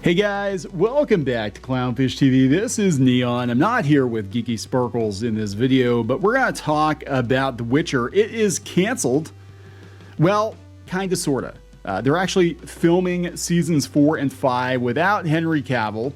Hey guys, welcome back to Clownfish TV. This is Kneon. I'm not here with Geeky Sparkles in this video, but we're going to talk about The Witcher. It is canceled. Well, kinda, sorta. They're actually filming seasons 4 and 5 without Henry Cavill.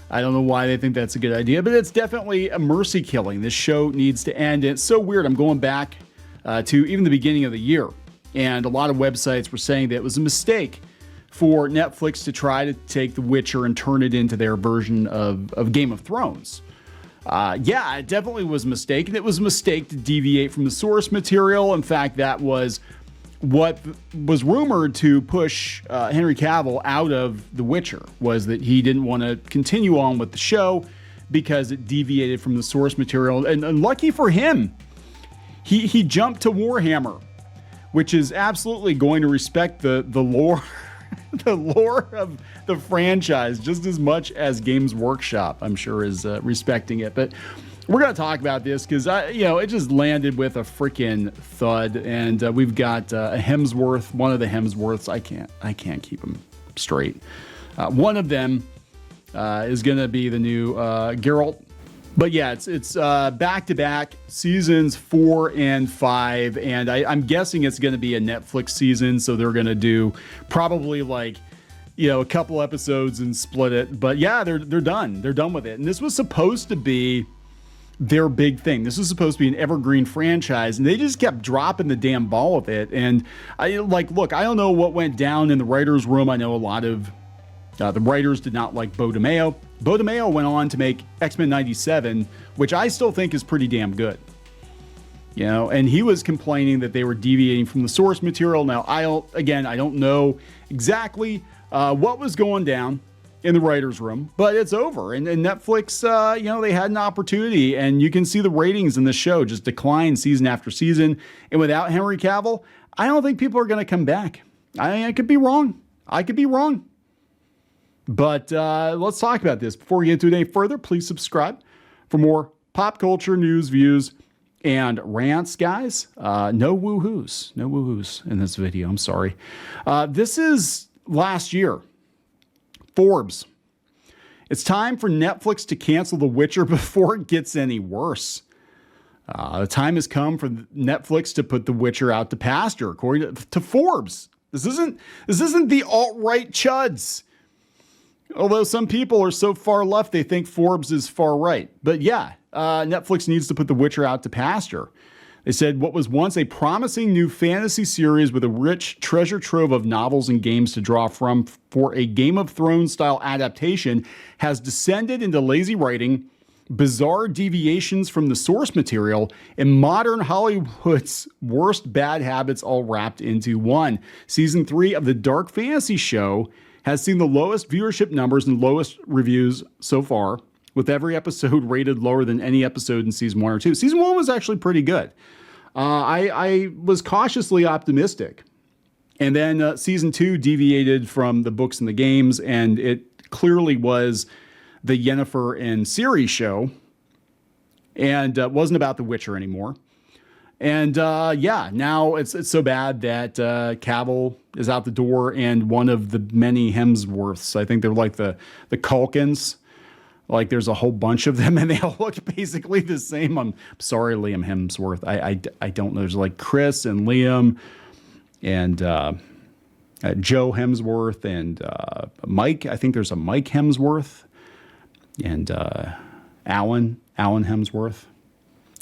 I don't know why they think that's a good idea, but it's definitely a mercy killing. This show needs to end. And it's so weird. I'm going back to even the beginning of the year, and a lot of websites were saying that it was a mistake for Netflix to try to take The Witcher and turn it into their version of Game of Thrones. Yeah, it definitely was a mistake, and it was a mistake to deviate from the source material. In fact, that was what was rumored to push Henry Cavill out of The Witcher, was that he didn't want to continue on with the show because it deviated from the source material. And lucky for him, he jumped to Warhammer, which is absolutely going to respect the lore the lore of the franchise just as much as Games Workshop, I'm sure, is respecting it. But we're going to talk about this because, it just landed with a freaking thud. And we've got a Hemsworth, one of the Hemsworths. I can't keep them straight. One of them is going to be the new Geralt. But yeah, it's back-to-back seasons 4 and 5, and I'm guessing it's going to be a Netflix season, so they're going to do probably a couple episodes and split it. But yeah, they're done. They're done with it. And this was supposed to be their big thing. This was supposed to be an evergreen franchise, and they just kept dropping the damn ball with it. And look, I don't know what went down in the writers' room. I know a lot of the writers did not like Beau DeMayo. Beau DeMayo went on to make X-Men 97, which I still think is pretty damn good. And he was complaining that they were deviating from the source material. Now, I don't know exactly what was going down in the writer's room, but it's over. And Netflix, they had an opportunity, and you can see the ratings in the show just decline season after season. And without Henry Cavill, I don't think people are going to come back. I could be wrong. But let's talk about this. Before we get into it any further, please subscribe for more pop culture news, views, and rants, guys. No woohoos in this video. I'm sorry. This is last year. Forbes. It's time for Netflix to cancel The Witcher before it gets any worse. The time has come for Netflix to put The Witcher out to pasture, according to Forbes. This isn't the alt-right chuds. Although some people are so far left, they think Forbes is far right. But yeah, Netflix needs to put The Witcher out to pasture. They said what was once a promising new fantasy series with a rich treasure trove of novels and games to draw from for a Game of Thrones style adaptation has descended into lazy writing, bizarre deviations from the source material, and modern Hollywood's worst bad habits all wrapped into one. Season 3 of the dark fantasy show has seen the lowest viewership numbers and lowest reviews so far, with every episode rated lower than any episode in season 1 or 2. Season 1 was actually pretty good. I was cautiously optimistic. And then season 2 deviated from the books and the games, and it clearly was the Yennefer and Ciri show, and wasn't about The Witcher anymore. And now it's so bad that Cavill is out the door, and one of the many Hemsworths, I think they're like the Culkins, like there's a whole bunch of them, and they all look basically the same. I'm sorry, Liam Hemsworth. I don't know. There's like Chris and Liam and Joe Hemsworth and Mike. I think there's a Mike Hemsworth and Alan Hemsworth.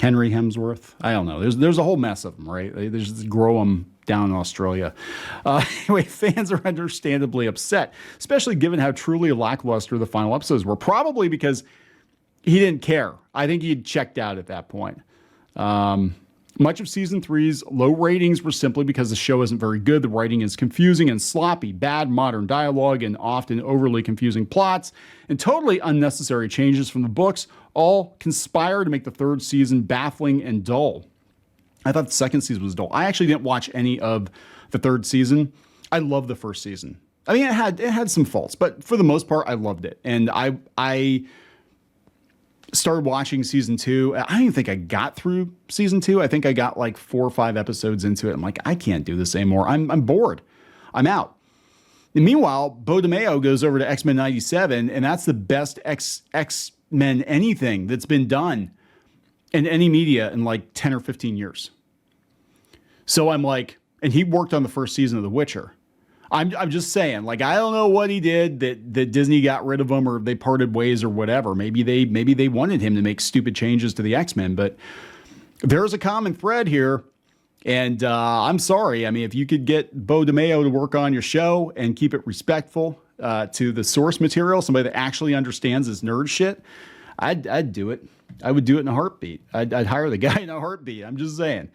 Henry Hemsworth. I don't know. There's a whole mess of them, right? They just grow them down in Australia. Anyway, fans are understandably upset, especially given how truly lackluster the final episodes were. Probably because he didn't care. I think he had checked out at that point. Much of season 3's low ratings were simply because the show isn't very good. The writing is confusing and sloppy, bad modern dialogue, and often overly confusing plots, and totally unnecessary changes from the books all conspire to make the third season baffling and dull. I thought the second season was dull. I actually didn't watch any of the third season. I love the first season. I mean, it had some faults, but for the most part, I loved it. And I started watching season 2. I don't even think I got through season 2. I think I got like 4 or 5 episodes into it. I'm like, I can't do this anymore. I'm bored. I'm out. And meanwhile, Bo DeMeo goes over to X-Men 97, and that's the best X-Men anything that's been done in any media in like 10 or 15 years. So I'm like, and he worked on the first season of The Witcher. I'm just saying, like, I don't know what he did that Disney got rid of him or they parted ways or whatever. Maybe they wanted him to make stupid changes to the X-Men, but there's a common thread here. And I'm sorry. I mean, if you could get Bo DeMeo to work on your show and keep it respectful to the source material, somebody that actually understands this nerd shit, I'd do it. I would do it in a heartbeat. I'd hire the guy in a heartbeat. I'm just saying.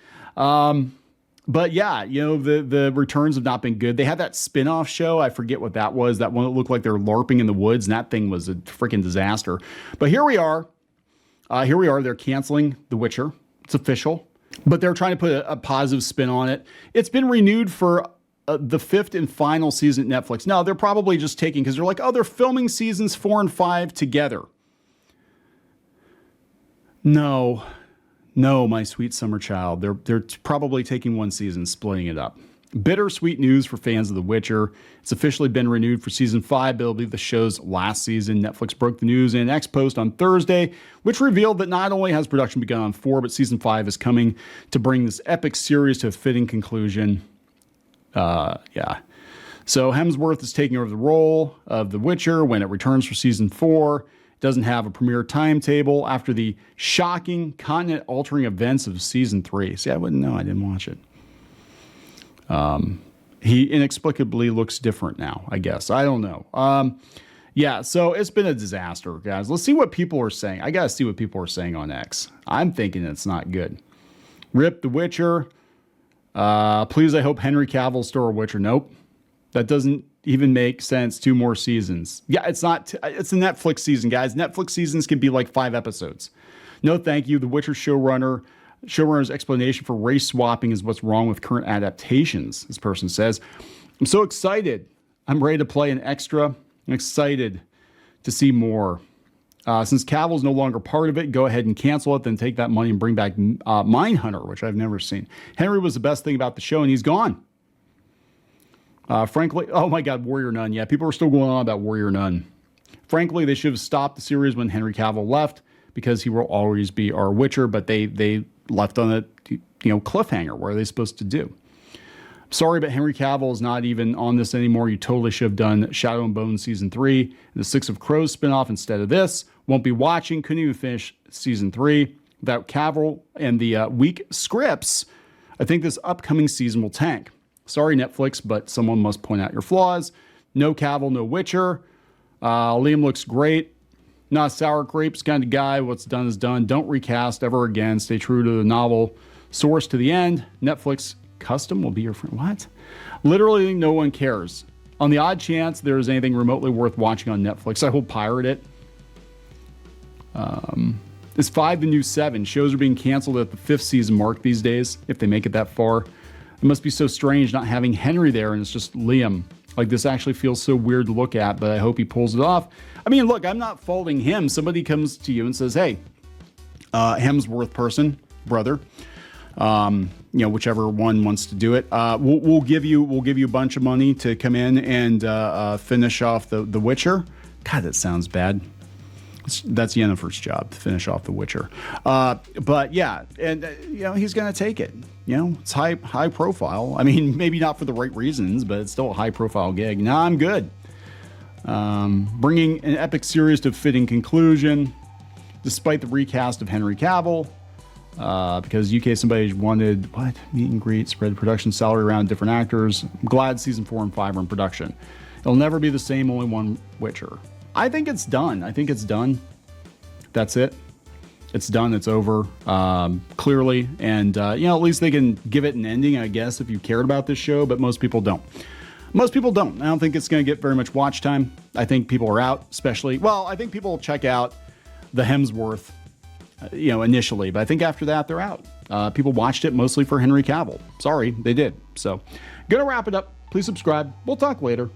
But yeah, you know, the returns have not been good. They had that spin-off show. I forget what that was. That one that looked like they're LARPing in the woods, and that thing was a freaking disaster. But here we are. They're canceling The Witcher. It's official. But they're trying to put a positive spin on it. It's been renewed for the 5th and final season at Netflix. Now, they're probably just taking, because they're like, oh, they're filming seasons 4 and 5 together. No, my sweet summer child. They're probably taking one season, splitting it up. Bittersweet news for fans of The Witcher. It's officially been renewed for season 5, but it'll be the show's last season. Netflix broke the news in an X post on Thursday, which revealed that not only has production begun on 4, but season 5 is coming to bring this epic series to a fitting conclusion. Yeah. So Hemsworth is taking over the role of The Witcher when it returns for season 4. It doesn't have a premiere timetable after the shocking, continent-altering events of season 3. See, I wouldn't know. I didn't watch it. He inexplicably looks different now, I guess. I don't know. Yeah, so it's been a disaster, guys. Let's see what people are saying. I got to see what people are saying on X. I'm thinking it's not good. Rip The Witcher. Please, I hope Henry Cavill still a Witcher. Nope. That doesn't even make sense. 2 more seasons. Yeah, it's not. It's a Netflix season, guys. Netflix seasons can be like 5 episodes. No, thank you. The Witcher showrunner's explanation for race swapping is what's wrong with current adaptations, this person says. I'm so excited. I'm ready to play an extra. I'm excited to see more. Since Cavill's no longer part of it, go ahead and cancel it, then take that money and bring back Mindhunter, which I've never seen. Henry was the best thing about the show, and he's gone. Frankly, oh my God, Warrior Nun. Yeah, people are still going on about Warrior Nun. Frankly, they should have stopped the series when Henry Cavill left, because he will always be our Witcher, but they left on a cliffhanger. What are they supposed to do? Sorry, but Henry Cavill is not even on this anymore. You totally should have done Shadow and Bone season 3, the Six of Crows spinoff instead of this. Won't be watching. Couldn't even finish season 3 without Cavill and the weak scripts. I think this upcoming season will tank. Sorry, Netflix, but someone must point out your flaws. No Cavill, no Witcher. Liam looks great. Not sour grapes kind of guy. What's done is done. Don't recast ever again. Stay true to the novel source to the end. Netflix custom will be your friend. What? Literally no one cares. On the odd chance there is anything remotely worth watching on Netflix, I will pirate it. Is 5 the new 7? Shows are being canceled at the 5th season mark these days, if they make it that far. It must be so strange not having Henry there and it's just Liam. Like, this actually feels so weird to look at, but I hope he pulls it off. I mean, look, I'm not faulting him. Somebody comes to you and says, hey, Hemsworth person, brother, whichever one wants to do it. We'll give you a bunch of money to come in and finish off the Witcher. God, that sounds bad. That's Yennefer's job, to finish off The Witcher. But yeah, and he's going to take it. It's high profile. I mean, maybe not for the right reasons, but it's still a high profile gig. Nah, I'm good. Bringing an epic series to a fitting conclusion, despite the recast of Henry Cavill, because UK somebody wanted meet and greet, spread production salary around different actors. I'm glad season 4 and 5 are in production. It'll never be the same, only one Witcher. I think it's done. That's it. It's done. It's over, clearly. And, at least they can give it an ending, I guess, if you cared about this show, but most people don't. I don't think it's going to get very much watch time. I think people are out, I think people will check out the Hemsworth, initially, but I think after that, they're out. People watched it mostly for Henry Cavill. Sorry, they did. So, gonna wrap it up. Please subscribe. We'll talk later.